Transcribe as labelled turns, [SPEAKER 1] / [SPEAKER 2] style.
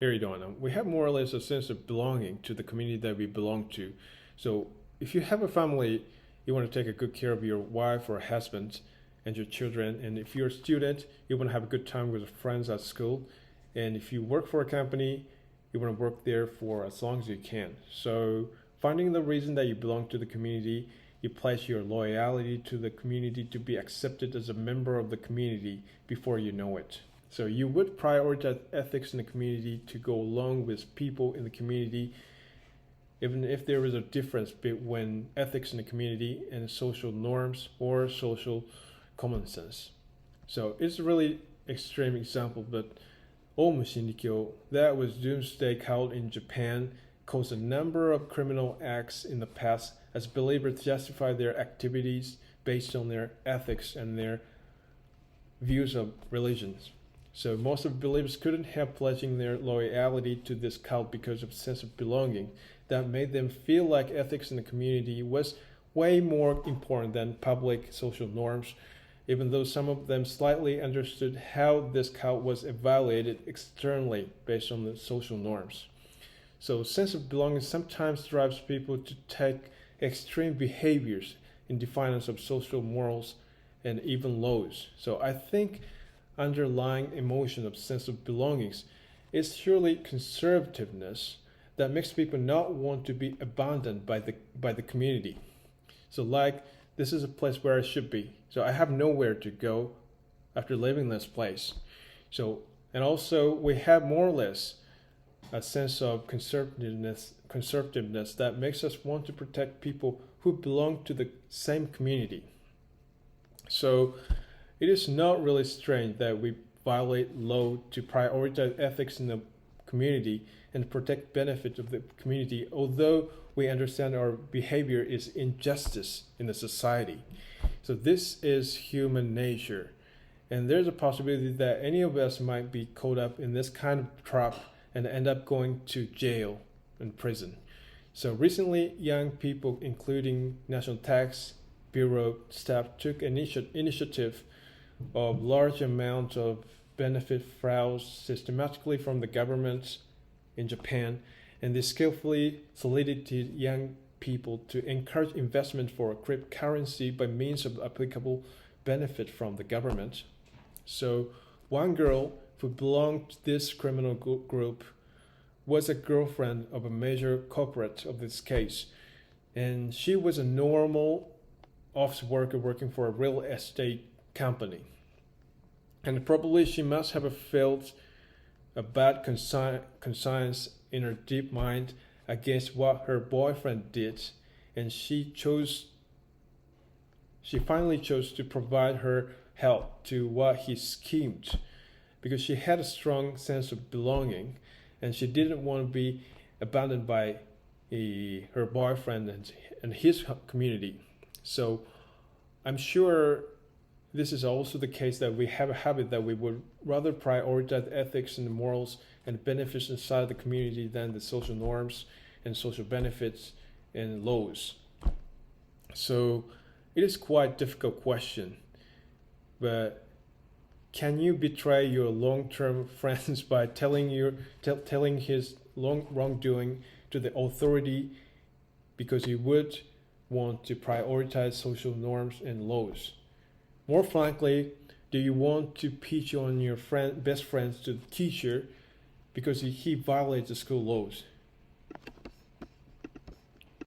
[SPEAKER 1] Here you go. We have more or less a sense of belonging to the community that we belong to. So if you have a family, you want to take a good care of your wife or husband and your children. And if you're a student, you want to have a good time with friends at school. And if you work for a company, you want to work there for as long as you can. So finding the reason that you belong to the community, you place your loyalty to the community to be accepted as a member of the community before you know it. So you would prioritize ethics in the community to go along with people in the community, even if there is a difference between ethics in the community and social norms or social common sense. So it's a really extreme example, but Omu Shindikyo, that was doomsday cult in Japan, caused a number of criminal acts in the past as believers justify their activities based on their ethics and their views of religions. So most of the believers couldn't help pledging their loyalty to this cult because of a sense of belonging that made them feel like ethics in the community was way more important than public social norms, even though some of them slightly understood how this cult was evaluated externally based on the social norms. So sense of belonging sometimes drives people to take extreme behaviors in defiance of social morals and even laws. So I think underlying emotion of sense of belongings is surely conservativeness that makes people not want to be abandoned by the community. So like this is a place where I should be. So I have nowhere to go after leaving this place. So and also we have more or less a sense of conservativeness that makes us want to protect people who belong to the same community. So it is not really strange that we violate law to prioritize ethics in the community and protect benefits of the community, although we understand our behavior is injustice in the society. So this is human nature. And there's a possibility that any of us might be caught up in this kind of trap and end up going to jail and prison. So recently, young people, including National Tax Bureau staff, took initiative of large amounts of benefit frauds systematically from the government in Japan, and they skillfully solicited young people to encourage investment for cryptocurrency by means of applicable benefit from the government. So one girl who belonged to this criminal group was a girlfriend of a major corporate of this case, and she was a normal office worker working for a real estate company. And probably she must have felt a bad conscience in her deep mind against what her boyfriend did, and she finally chose to provide her help to what he schemed because she had a strong sense of belonging and she didn't want to be abandoned by her boyfriend and his community. So I'm sure this is also the case that we have a habit that we would rather prioritize ethics and morals and benefits inside the community than the social norms and social benefits and laws. So it is quite a difficult question, but can you betray your long-term friends by telling his wrongdoing to the authority because you would want to prioritize social norms and laws? More frankly, do you want to pitch on your best friends to the teacher because he violates the school laws?